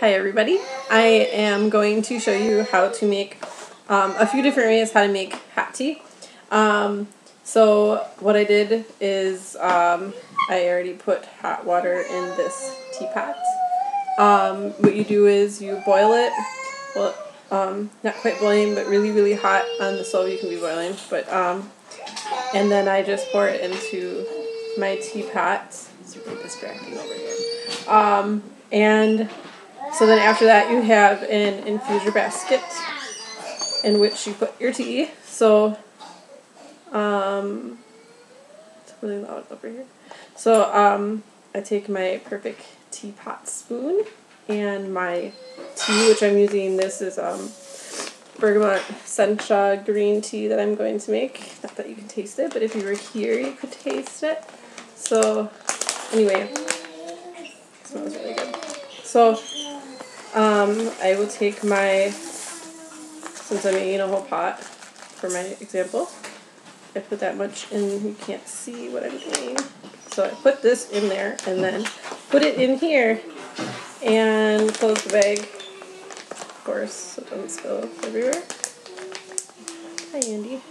Hi everybody, I am going to show you how to make a few different ways how to make hot tea. So what I did is I already put hot water in this teapot. What you do is you boil it, well not quite boiling but really hot on the stove. You can be boiling, but and then I just pour it into my teapot. It's really distracting over here. And so then after that you have an infuser basket in which you put your tea. So, it's really loud over here. So, I take my perfect teapot spoon and my tea, which I'm using. This is Bergamot Sencha green tea that I'm going to make. Not that you can taste it, but if you were here you could taste it. So, anyway, it smells really good. So, I will take my, since I'm making a whole pot for my example, I put that much in. You can't see what I'm doing. So I put this in there and then put it in here and close the bag, of course, so it doesn't spill everywhere. Hi, Andy.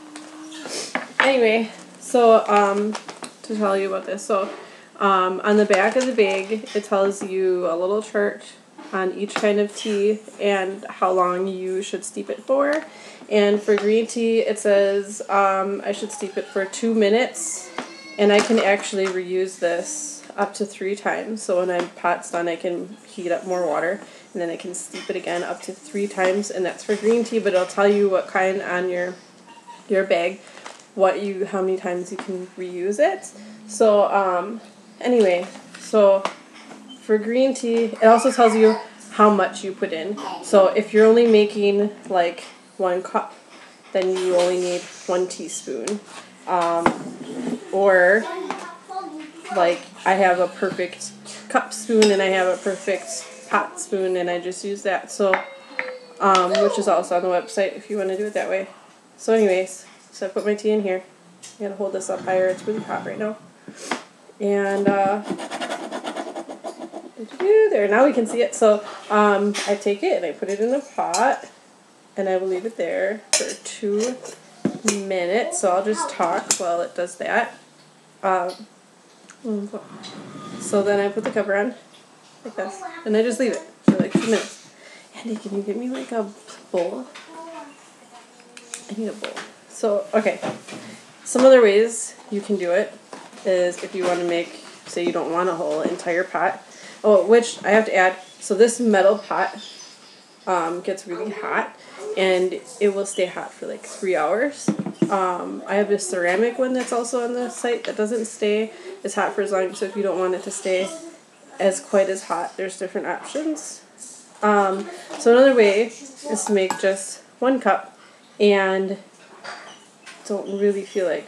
Anyway, so to tell you about this, so on the back of the bag it tells you a little chart on each kind of tea and how long you should steep it for. And for green tea it says I should steep it for 2 minutes, and I can actually reuse this up to 3 times. So when my pot's done I can heat up more water and then I can steep it again up to 3 times, and that's for green tea, but it'll tell you what kind on your bag, how many times you can reuse it. So anyway, so for green tea, it also tells you how much you put in. So if you're only making like 1 cup, then you only need 1 teaspoon. Or like I have a perfect cup spoon and I have a perfect pot spoon and I just use that. So which is also on the website if you want to do it that way. So anyways, so I put my tea in here. I gotta hold this up higher, it's really hot right now. And there, now we can see it. So I take it and I put it in a pot and I will leave it there for 2 minutes. So I'll just talk while it does that. So then I put the cover on like this and I just leave it for like 2 minutes. Andy, can you give me like a bowl? I need a bowl. So, okay. Some other ways you can do it is if you want to make, say you don't want a whole entire pot. Oh, which I have to add, so this metal pot gets really hot and it will stay hot for like 3 hours. I have this ceramic one that's also on the site that doesn't stay as hot for as long, so if you don't want it to stay as quite as hot, there's different options. So another way is to make just 1 cup and don't really feel like,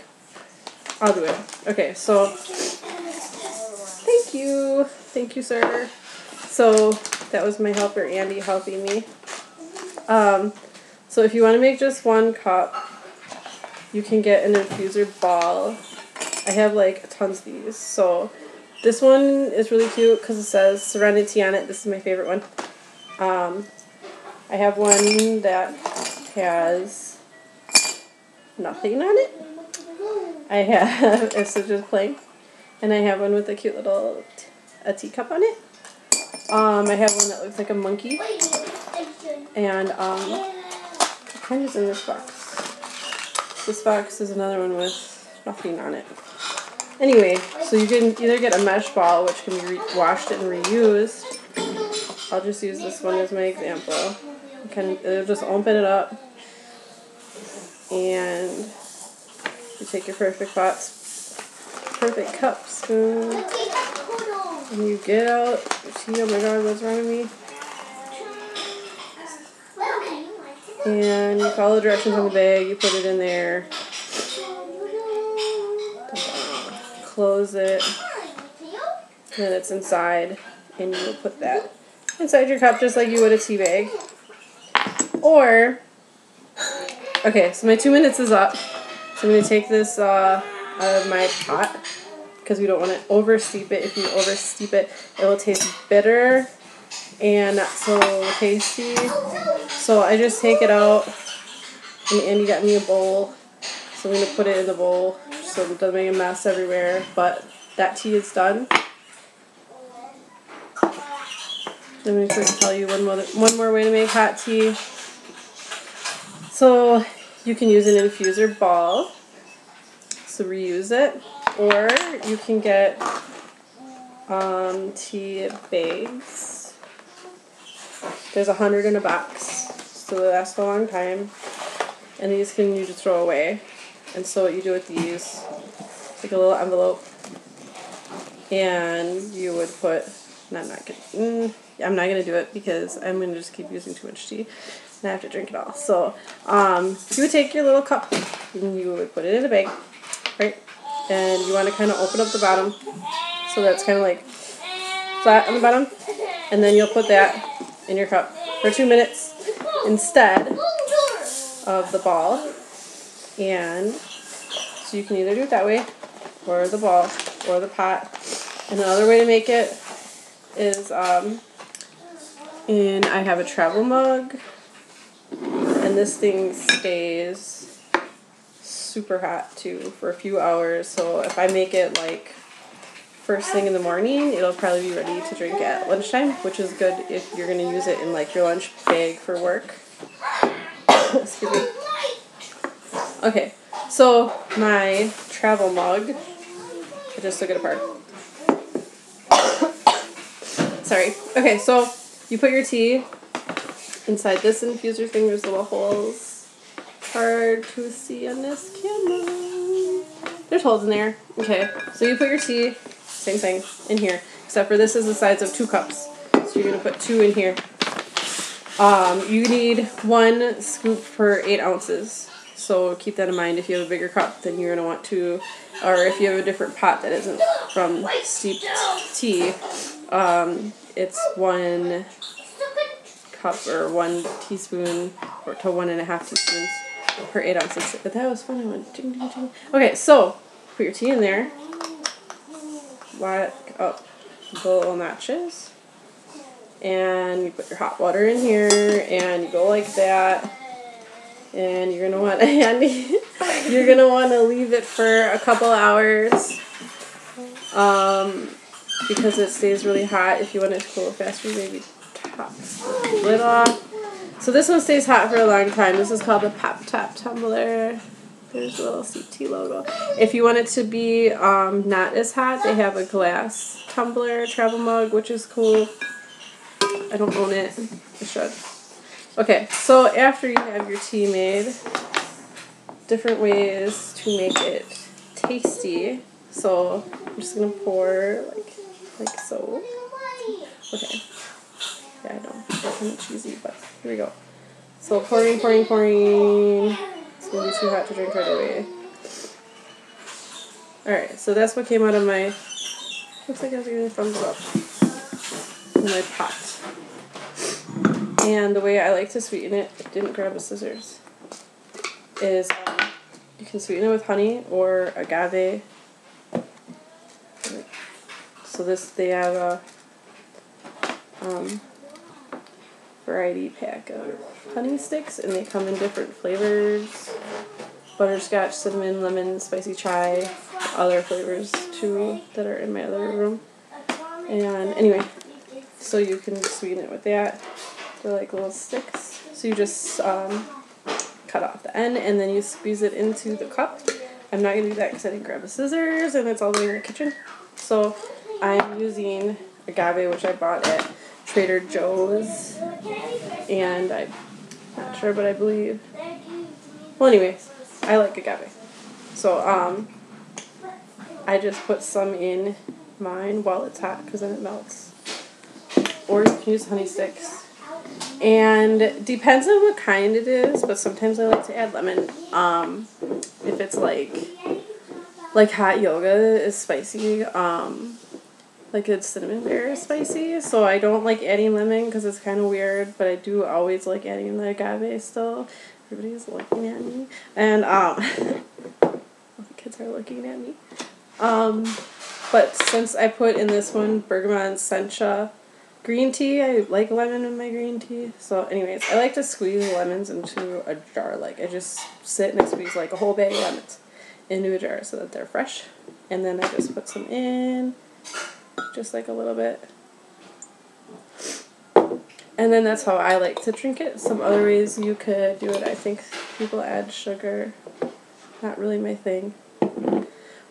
I'll do it. Okay, so thank you sir. So that was my helper Andy helping me. So if you want to make just 1 cup, you can get an infuser ball. I have like tons of these. So this one is really cute because it says Serenity on it. This is my favorite one. I have one that has nothing on it. I have, it's just plain. And I have one with a cute little teacup on it. I have one that looks like a monkey. And what kind is in this box? This box is another one with nothing on it. Anyway, so you can either get a mesh ball, which can be washed and reused. I'll just use this one as my example. It'll just open it up, and you take your perfect cup spoon, and you get out your tea. Oh my god, what's wrong with me? And you follow the directions on the bag, you put it in there, close it, and then it's inside, and you will put that inside your cup just like you would a tea bag. Or, okay, so my 2 minutes is up, so I'm going to take this out of my pot, because we don't want to oversteep it. If you oversteep it, it will taste bitter and not so tasty. So I just take it out, and Andy got me a bowl, so I'm going to put it in the bowl so it doesn't make a mess everywhere. But that tea is done. Let me quick tell you one more way to make hot tea. So you can use an infuser ball, so reuse it, or you can get tea bags. There's 100 in a box, so they last a long time, and these can you just throw away. And so what you do with these, take a little envelope, and you would put, I'm not gonna do it because I'm gonna just keep using too much tea, and I have to drink it all. So you would take your little cup, and you would put it in a bag, right? And you want to kind of open up the bottom, so that's kind of like flat on the bottom, and then you'll put that in your cup for 2 minutes instead of the ball. And so you can either do it that way, or the ball, or the pot. And another way to make it is, and I have a travel mug, and this thing stays super hot too for a few hours. So if I make it like first thing in the morning, it'll probably be ready to drink at lunchtime, which is good if you're going to use it in like your lunch bag for work. Excuse me. Okay, so my travel mug, I just took it apart. Sorry. Okay, so you put your tea inside this infuser thing. There's little holes. Hard to see on this camera. There's holes in there. Okay, so you put your tea, same thing, in here. Except for this is the size of 2 cups. So you're going to put 2 in here. You need 1 scoop per 8 ounces. So keep that in mind. If you have a bigger cup, then you're going to want to, or if you have a different pot that isn't from steeped tea, it's 1 cup or 1 teaspoon or to 1.5 teaspoons per 8 ounces. But that was fun. I went ding, ding, ding. Okay, so put your tea in there. Lock up the little notches. And you put your hot water in here, and you go like that. And you're gonna want you're gonna want to leave it for a couple hours, because it stays really hot. If you want it to cool faster, maybe top the lid off. So this one stays hot for a long time. This is called the Pop Top Tumbler. There's the little CT logo. If you want it to be not as hot, they have a glass tumbler travel mug, which is cool. I don't own it. I should. Okay, so after you have your tea made, different ways to make it tasty. So I'm just gonna pour like so. Okay. Yeah, I know. That's kind of cheesy, but here we go. So pouring. It's gonna be too hot to drink right away. Alright, so that's what came out of my, looks like I was getting a thumbs up in my pot. And the way I like to sweeten it, I didn't grab a scissors, is you can sweeten it with honey or agave. So they have a variety pack of honey sticks, and they come in different flavors: butterscotch, cinnamon, lemon, spicy chai, other flavors too that are in my other room. And anyway, so you can sweeten it with that. They're like little sticks. So you just cut off the end, and then you squeeze it into the cup. I'm not going to do that because I didn't grab the scissors, and it's all the way in the kitchen. So I'm using agave, which I bought at Trader Joe's, and I'm not sure, but I believe, well, anyways, I like agave. So I just put some in mine while it's hot, because then it melts. Or you can use honey sticks. And depends on what kind it is, but sometimes I like to add lemon. If it's like hot yoga is spicy, like it's cinnamon bear is spicy, so I don't like adding lemon because it's kind of weird, but I do always like adding the agave still. Everybody's looking at me, and the kids are looking at me. But since I put in this one bergamot and sencha, green tea. I like lemon in my green tea. So anyways, I like to squeeze lemons into a jar. Like I just sit and I squeeze like a whole bag of lemons into a jar so that they're fresh. And then I just put some in, just like a little bit. And then that's how I like to drink it. Some other ways you could do it, I think people add sugar. Not really my thing.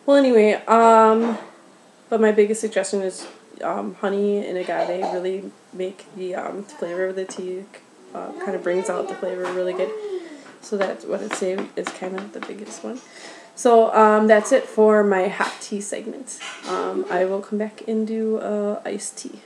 Well, anyway, but my biggest suggestion is honey and agave really make the flavor of the tea, kind of brings out the flavor really good. So that's what I'd say is kind of the biggest one. So that's it for my hot tea segment. I will come back and do iced tea.